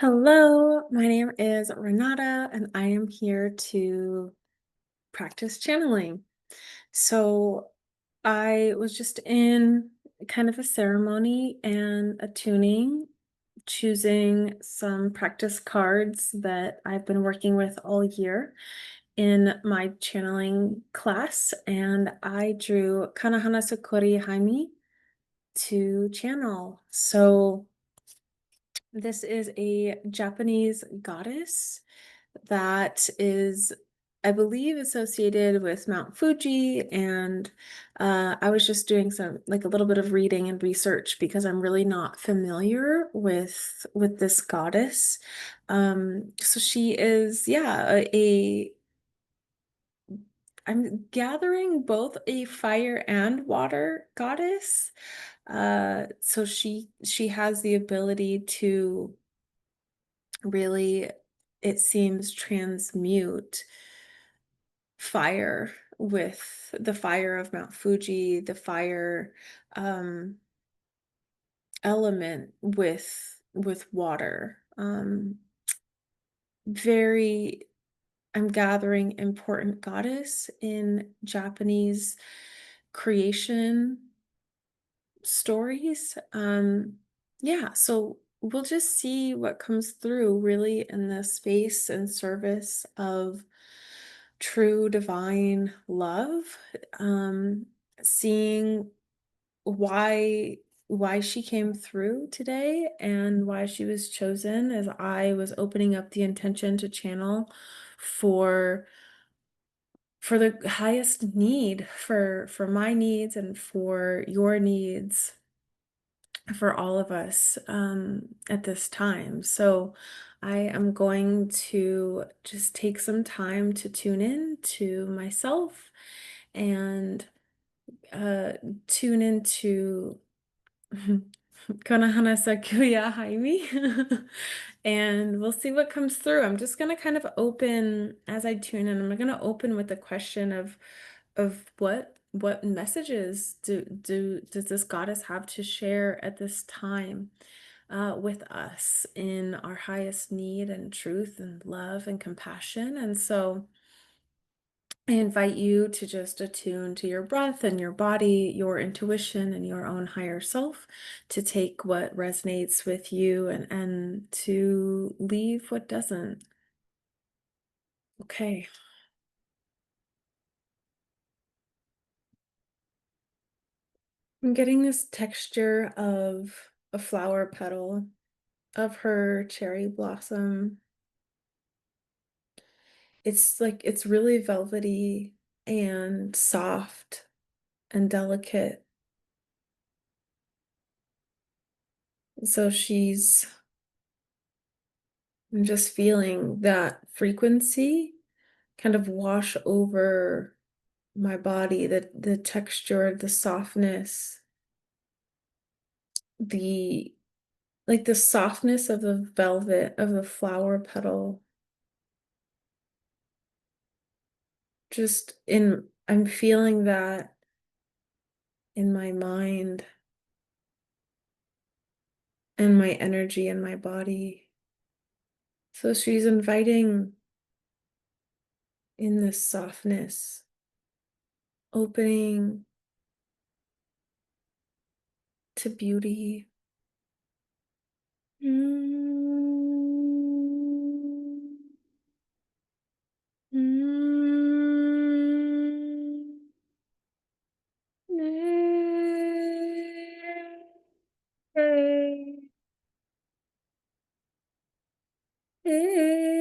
Hello, my name is Renata, and I am here to practice channeling. So, I was just in kind of a ceremony and a tuning, choosing some practice cards that I've been working with all year in my channeling class, and I drew Konohanasakuya-Hime to channel. So, this is a Japanese goddess that is, I believe, associated with Mount Fuji. And I was just doing some, like a little bit of reading and research because I'm really not familiar with this goddess. So she is, yeah, I'm gathering both a fire and water goddess. So she has the ability to really, it seems, transmute fire with the fire of Mount Fuji, the fire um, element with water. Very, I'm gathering important goddess in Japanese creation stories. Yeah, so we'll just see what comes through really in the space and service of true divine love. Um, Seeing why she came through today and why she was chosen as I was opening up the intention to channel for the highest need for my needs and for your needs for all of us at this time. So I am going to just take some time to tune in to myself and uh, tune into Konohanasakuya-Hime and we'll see what comes through. I'm just gonna kind of open as I tune in. I'm gonna open with the question of what messages does this goddess have to share at this time with us in our highest need and truth and love and compassion. And so I invite you to just attune to your breath and your body, your intuition, and your own higher self to take what resonates with you and to leave what doesn't. Okay. I'm getting this texture of a flower petal of her cherry blossom. It's like it's really velvety and soft and delicate. So I'm just feeling that frequency kind of wash over my body, the texture, the softness, the like the softness of the velvet of the flower petal. I'm feeling that in my mind and my energy in my body. So she's inviting in this softness, opening to beauty. Mm. Mm. Hey. Hey.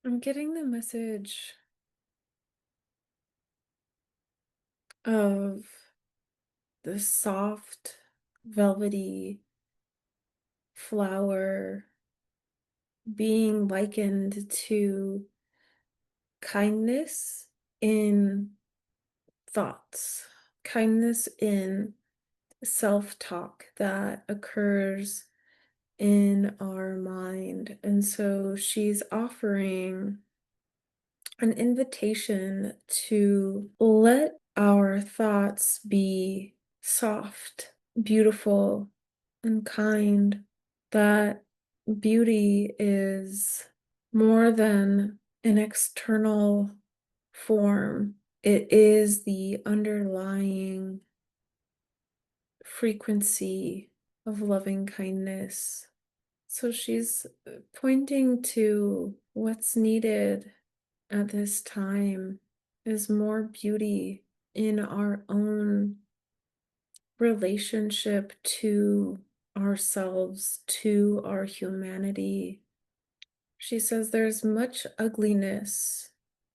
I'm getting the message of the soft, velvety flower being likened to kindness in thoughts, kindness in self talk that occurs in our mind mind. And so she's offering an invitation to let our thoughts be soft, beautiful, and kind. That beauty is more than an external form, it is the underlying frequency of loving kindness. So she's pointing to what's needed at this time is more beauty in our own relationship to ourselves, to our humanity. She says there's much ugliness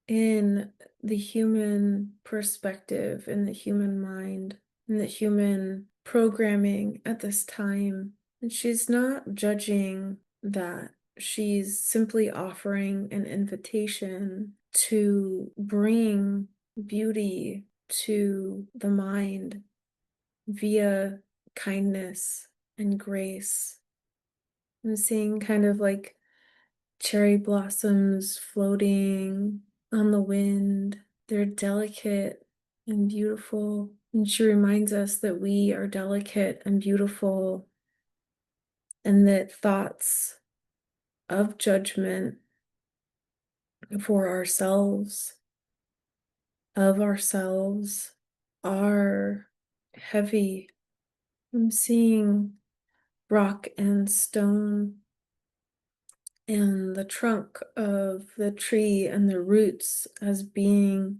in the human perspective, in the human mind, in the human programming at this time. And she's not judging that. She's simply offering an invitation to bring beauty to the mind via kindness and grace. I'm seeing kind of like cherry blossoms floating on the wind. They're delicate and beautiful. And she reminds us that we are delicate and beautiful, and that thoughts of judgment for ourselves, of ourselves, are heavy. I'm seeing rock and stone and the trunk of the tree and the roots as being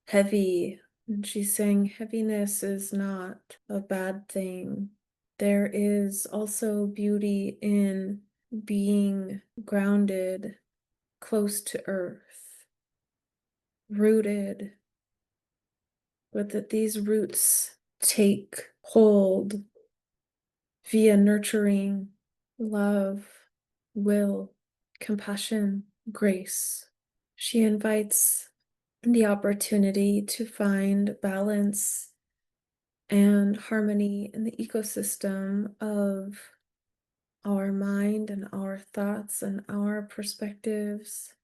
heavy. And she's saying heaviness is not a bad thing. There is also beauty in being grounded, close to earth, rooted, but that these roots take hold via nurturing, love, will, compassion, grace. She invites the opportunity to find balance and harmony in the ecosystem of our mind and our thoughts and our perspectives.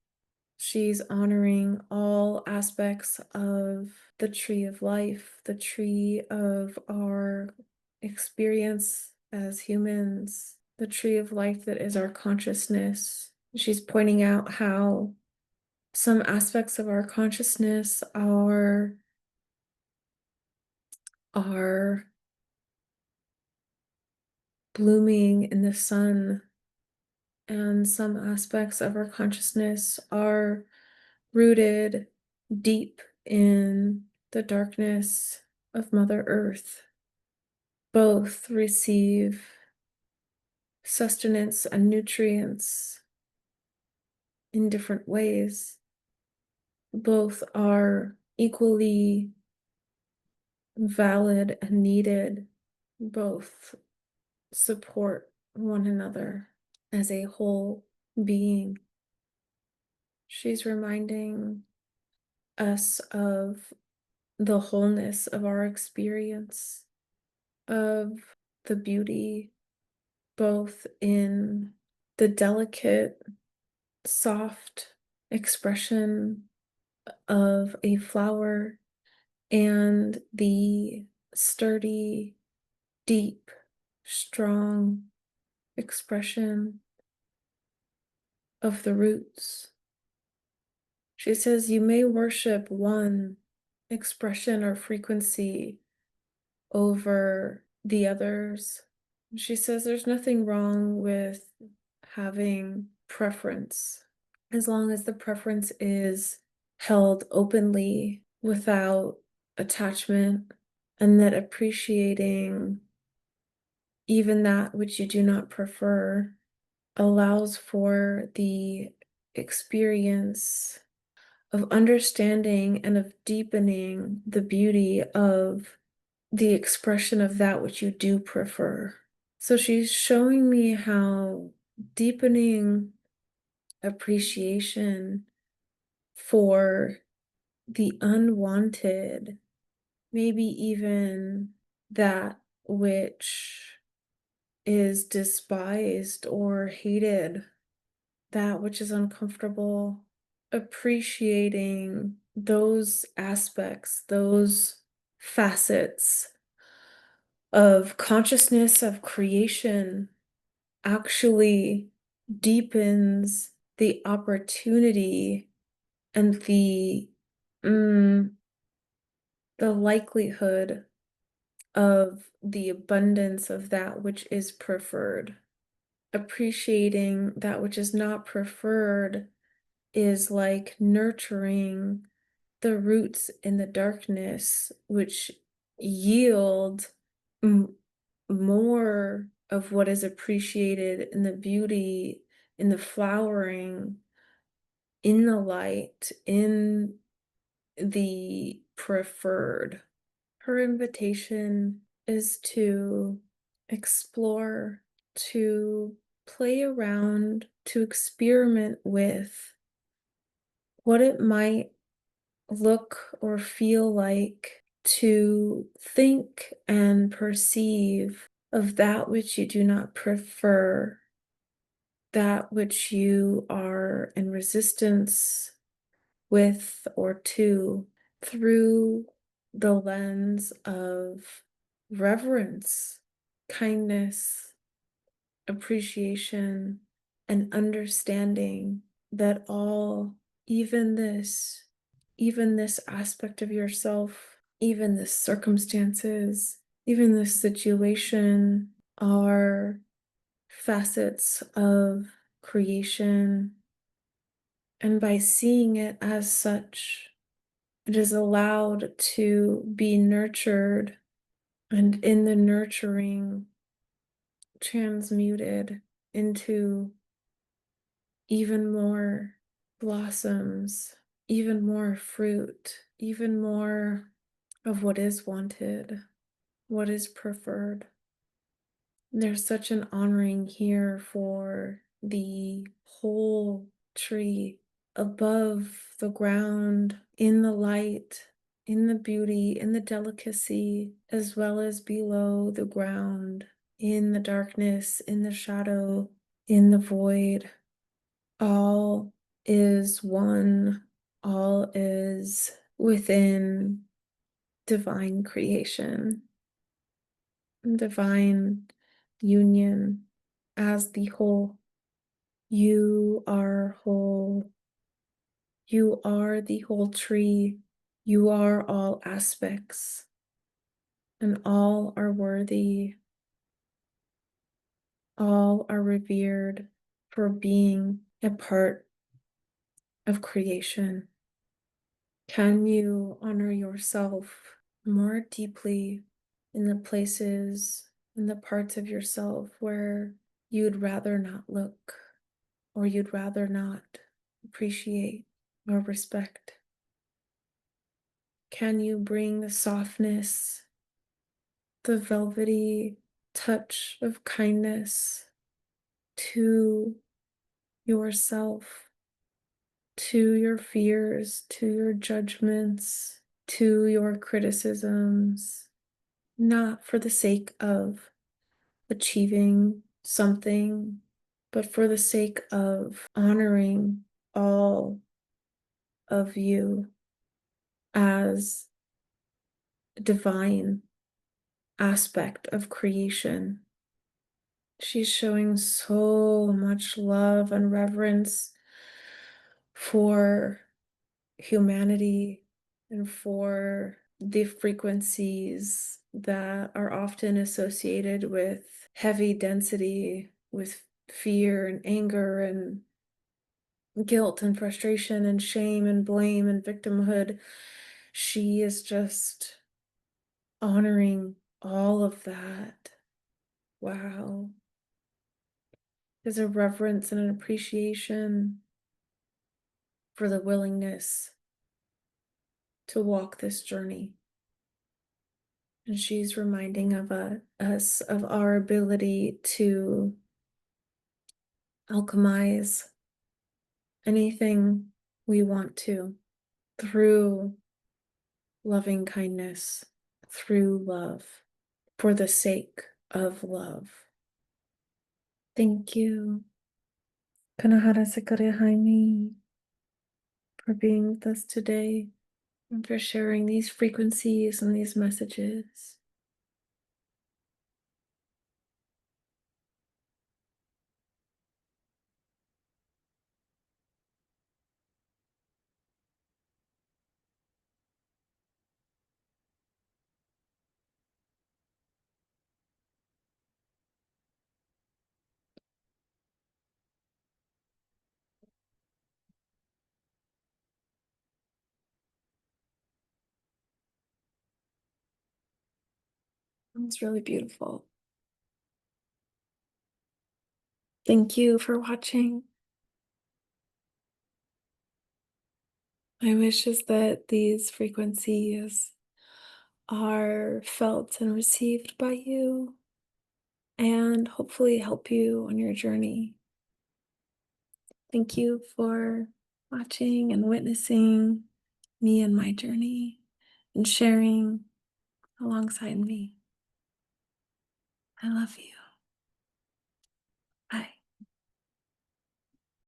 She's honoring all aspects of the tree of life, the tree of our experience as humans, the tree of life that is our consciousness. She's pointing out how some aspects of our consciousness are blooming in the sun, and some aspects of our consciousness are rooted deep in the darkness of Mother Earth. Both receive sustenance and nutrients in different ways. Both are equally valid and needed. Both support one another as a whole being. She's reminding us of the wholeness of our experience, of the beauty, both in the delicate, soft expression of a flower and the sturdy, deep, strong expression of the roots. She says you may worship one expression or frequency over the others. She says there's nothing wrong with having preference as long as the preference is held openly without attachment, and that appreciating even that which you do not prefer allows for the experience of understanding and of deepening the beauty of the expression of that which you do prefer. So she's showing me how deepening appreciation for the unwanted, maybe even that which is despised or hated, that which is uncomfortable, appreciating those aspects, those facets of consciousness, of creation, actually deepens the opportunity and mm, the likelihood of the abundance of that which is preferred. Appreciating that which is not preferred is like nurturing the roots in the darkness, which yield m- more of what is appreciated in the beauty, in the flowering, in the light, in the preferred. Her invitation is to explore, to play around, to experiment with what it might look or feel like to think and perceive of that which you do not prefer, that which you are in resistance with or to, through the lens of reverence, kindness, appreciation, and understanding that all, even this, even this aspect of yourself, even this circumstances, even this situation are facets of creation. And by seeing it as such, it is allowed to be nurtured, and in the nurturing, transmuted into even more blossoms, even more fruit, even more of what is wanted, what is preferred. There's such an honoring here for the whole tree above the ground, in the light, in the beauty, in the delicacy, as well as below the ground, in the darkness, in the shadow, in the void. All is one, all is within divine creation, divine union as the whole. You are whole. You are the whole tree. You are all aspects, and all are worthy. All are revered for being a part of creation. Can you honor yourself more deeply in the places, in the parts of yourself where you'd rather not look, or you'd rather not appreciate or respect? Can you bring the softness, the velvety touch of kindness to yourself, to your fears, to your judgments, to your criticisms, not for the sake of achieving something, but for the sake of honoring all of you as a divine aspect of creation? She's showing so much love and reverence for humanity and for the frequencies that are often associated with heavy density, with fear and anger and guilt and frustration and shame and blame and victimhood. She is just honoring all of that. Wow. There's a reverence and an appreciation for the willingness to walk this journey. And she's reminding us of our ability to alchemize anything we want to through loving kindness, through love, for the sake of love. Thank you. Konohanasakuya-Hime, for being with us today and for sharing these frequencies and these messages. It's really beautiful. Thank you for watching. My wish is that these frequencies are felt and received by you and hopefully help you on your journey. Thank you for watching and witnessing me and my journey and sharing alongside me. I love you.